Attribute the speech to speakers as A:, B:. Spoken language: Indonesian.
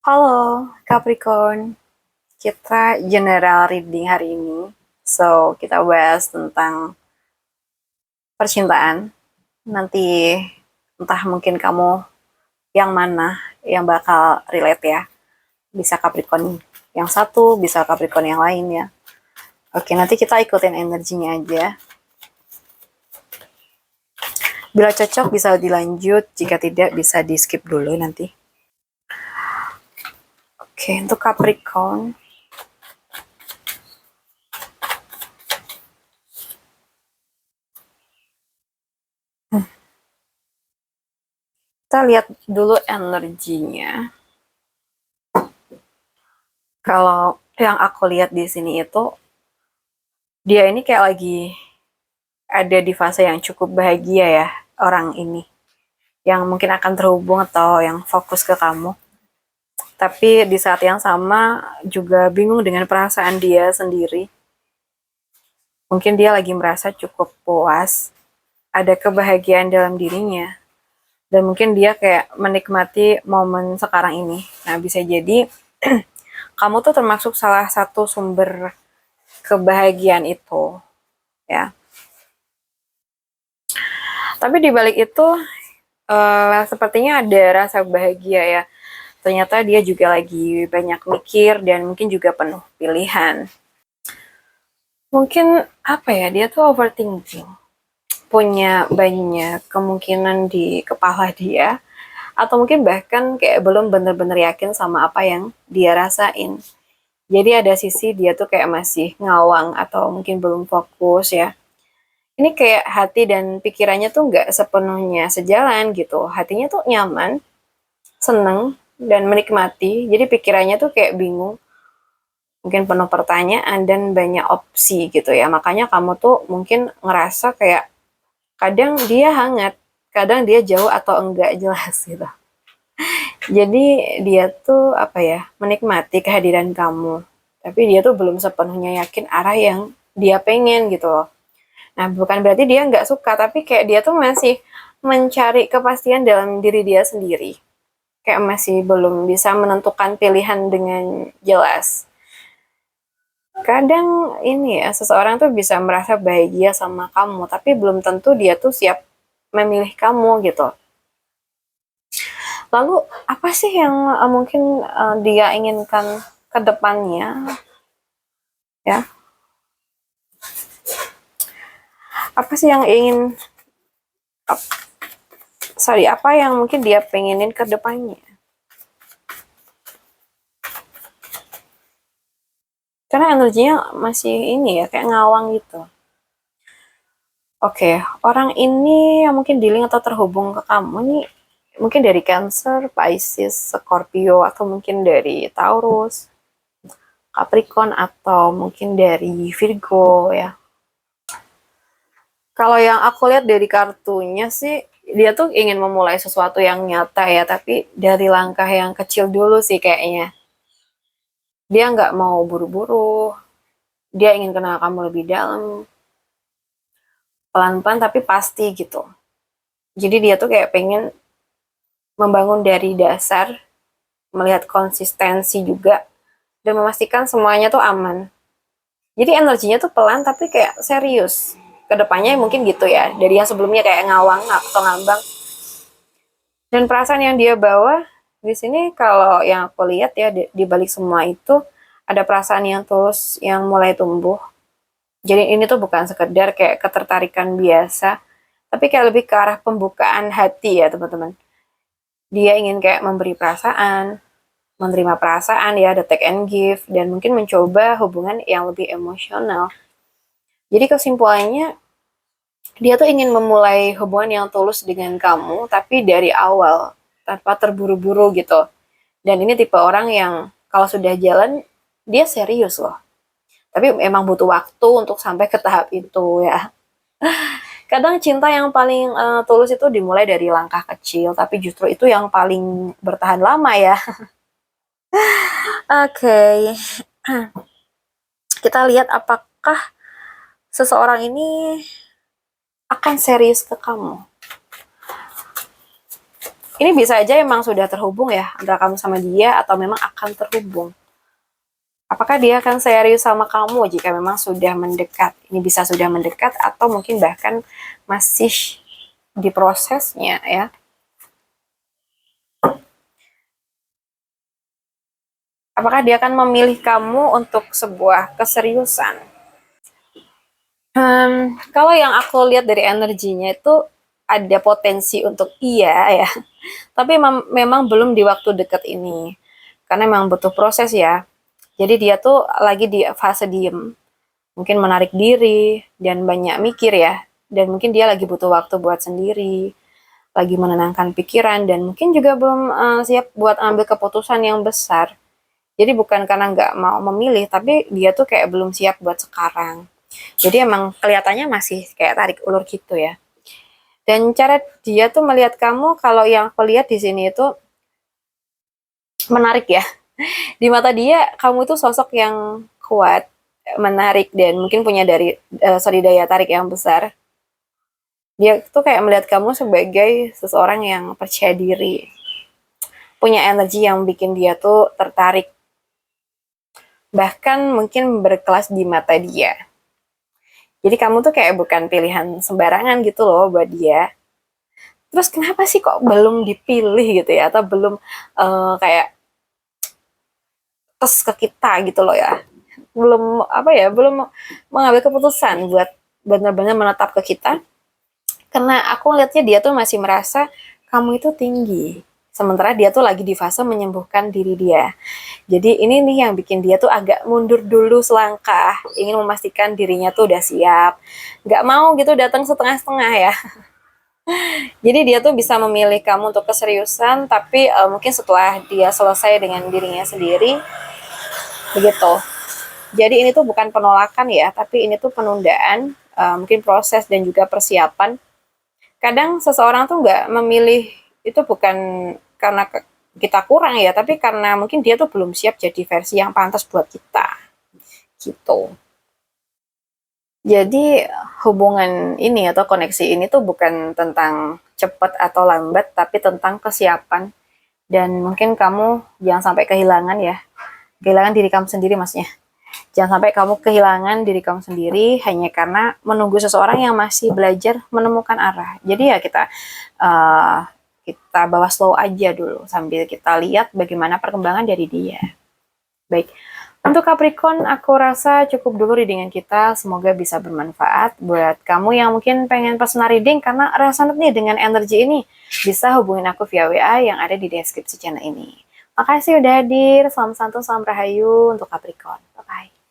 A: Halo Capricorn, kita general reading hari ini. So, kita bahas tentang percintaan. Nanti entah mungkin kamu yang mana yang bakal relate ya. Bisa Capricorn yang satu, bisa Capricorn yang lain ya. Oke, nanti kita ikutin energinya aja. Bila cocok bisa dilanjut, jika tidak bisa di skip dulu nanti. Oke, untuk Capricorn, kita lihat dulu energinya. Kalau yang aku lihat di sini itu dia ini kayak lagi ada di fase yang cukup bahagia ya, orang ini. Yang mungkin akan terhubung atau yang fokus ke kamu. Tapi di saat yang sama juga bingung dengan perasaan dia sendiri. Mungkin dia lagi merasa cukup puas, ada kebahagiaan dalam dirinya. Dan mungkin dia kayak menikmati momen sekarang ini. Nah, bisa jadi kamu tuh termasuk salah satu sumber kebahagiaan itu, ya. Tapi di balik itu sepertinya ada rasa bahagia ya. Ternyata dia juga lagi banyak mikir dan mungkin juga penuh pilihan. Mungkin apa ya, dia tuh overthinking. Punya banyak kemungkinan di kepala dia. Atau mungkin bahkan kayak belum bener-bener yakin sama apa yang dia rasain. Jadi ada sisi dia tuh kayak masih ngawang atau mungkin belum fokus ya. Ini kayak hati dan pikirannya tuh nggak sepenuhnya sejalan gitu. Hatinya tuh nyaman, seneng, dan menikmati. Jadi pikirannya tuh kayak bingung, mungkin penuh pertanyaan dan banyak opsi gitu ya. Makanya kamu tuh mungkin ngerasa kayak kadang dia hangat, kadang dia jauh atau enggak jelas gitu. Jadi dia tuh apa ya, menikmati kehadiran kamu. Tapi dia tuh belum sepenuhnya yakin arah yang dia pengen gitu loh. Nah, bukan berarti dia nggak suka, tapi kayak dia tuh masih mencari kepastian dalam diri dia sendiri. Kayak masih belum bisa menentukan pilihan dengan jelas. Kadang ini ya, seseorang tuh bisa merasa bahagia sama kamu, tapi belum tentu dia tuh siap memilih kamu gitu. Lalu apa sih yang mungkin dia inginkan ke depannya ya? Apa sih yang ingin apa yang mungkin dia pengenin ke depannya? Karena energinya masih ini ya, kayak ngawang gitu. Oke, orang ini yang mungkin dealing atau terhubung ke kamu nih mungkin dari Cancer, Pisces, Scorpio, atau mungkin dari Taurus, Capricorn, atau mungkin dari Virgo ya. Kalau yang aku lihat dari kartunya sih, dia tuh ingin memulai sesuatu yang nyata ya, tapi dari langkah yang kecil dulu sih kayaknya. Dia nggak mau buru-buru, dia ingin kenal kamu lebih dalam, pelan-pelan tapi pasti gitu. Jadi dia tuh kayak pengen membangun dari dasar, melihat konsistensi juga, dan memastikan semuanya tuh aman. Jadi energinya tuh pelan tapi kayak serius. Kedepannya mungkin gitu ya, dari yang sebelumnya kayak ngawang atau ngambang. Dan perasaan yang dia bawa di sini kalau yang aku lihat ya, di balik semua itu ada perasaan yang tulus yang mulai tumbuh. Jadi ini tuh bukan sekedar kayak ketertarikan biasa, tapi kayak lebih ke arah pembukaan hati ya teman-teman. Dia ingin kayak memberi perasaan, menerima perasaan ya, the take and give, dan mungkin mencoba hubungan yang lebih emosional. Jadi kesimpulannya, dia tuh ingin memulai hubungan yang tulus dengan kamu, tapi dari awal, tanpa terburu-buru gitu. Dan ini tipe orang yang kalau sudah jalan, dia serius loh. Tapi emang butuh waktu untuk sampai ke tahap itu ya. Kadang cinta yang paling tulus itu dimulai dari langkah kecil, tapi justru itu yang paling bertahan lama ya. Oke, kita lihat apakah seseorang ini akan serius ke kamu. Ini bisa aja emang sudah terhubung ya antara kamu sama dia atau memang akan terhubung. Apakah dia akan serius sama kamu jika memang sudah mendekat? Ini bisa sudah mendekat atau mungkin bahkan masih di prosesnya ya. Apakah dia akan memilih kamu untuk sebuah keseriusan? Kalau yang aku lihat dari energinya itu ada potensi untuk iya ya, tapi memang belum di waktu dekat ini, karena memang butuh proses ya. Jadi dia tuh lagi di fase diem, mungkin menarik diri dan banyak mikir ya, dan mungkin dia lagi butuh waktu buat sendiri, lagi menenangkan pikiran dan mungkin juga belum siap buat ambil keputusan yang besar. Jadi bukan karena nggak mau memilih, tapi dia tuh kayak belum siap buat sekarang. Jadi emang kelihatannya masih kayak tarik ulur gitu ya. Dan cara dia tuh melihat kamu, kalau yang aku lihat di sini itu menarik ya. Di mata dia, kamu itu sosok yang kuat, menarik, dan mungkin punya sorry, daya tarik yang besar. Dia tuh kayak melihat kamu sebagai seseorang yang percaya diri, punya energi yang bikin dia tuh tertarik, bahkan mungkin berkelas di mata dia. Jadi kamu tuh kayak bukan pilihan sembarangan gitu loh buat dia. Terus kenapa sih kok belum dipilih gitu ya, atau belum kayak tes ke kita gitu loh ya, belum apa ya, belum mengambil keputusan buat benar-benar menetap ke kita. Karena aku lihatnya dia tuh masih merasa kamu itu tinggi, sementara dia tuh lagi di fase menyembuhkan diri dia. Jadi ini nih yang bikin dia tuh agak mundur dulu selangkah, ingin memastikan dirinya tuh udah siap, nggak mau gitu datang setengah-setengah ya. Jadi dia tuh bisa memilih kamu untuk keseriusan, tapi mungkin setelah dia selesai dengan dirinya sendiri, begitu. Jadi ini tuh bukan penolakan ya, tapi ini tuh penundaan, mungkin proses dan juga persiapan. Kadang seseorang tuh nggak memilih itu bukan karena kita kurang ya, tapi karena mungkin dia tuh belum siap jadi versi yang pantas buat kita, gitu. Jadi hubungan ini atau koneksi ini tuh bukan tentang cepat atau lambat, tapi tentang kesiapan. Dan mungkin kamu jangan sampai kehilangan ya, kehilangan diri kamu sendiri maksudnya. Jangan sampai kamu kehilangan diri kamu sendiri hanya karena menunggu seseorang yang masih belajar menemukan arah. Jadi ya uh, kita bawa slow aja dulu sambil kita lihat bagaimana perkembangan dari dia. Baik, untuk Capricorn aku rasa cukup dulu readingan kita. Semoga bisa bermanfaat buat kamu yang mungkin pengen personal reading karena resonate nih dengan energi ini. Bisa hubungin aku via WA yang ada di deskripsi channel ini. Makasih udah hadir. Salam santun, salam rahayu untuk Capricorn. Bye-bye.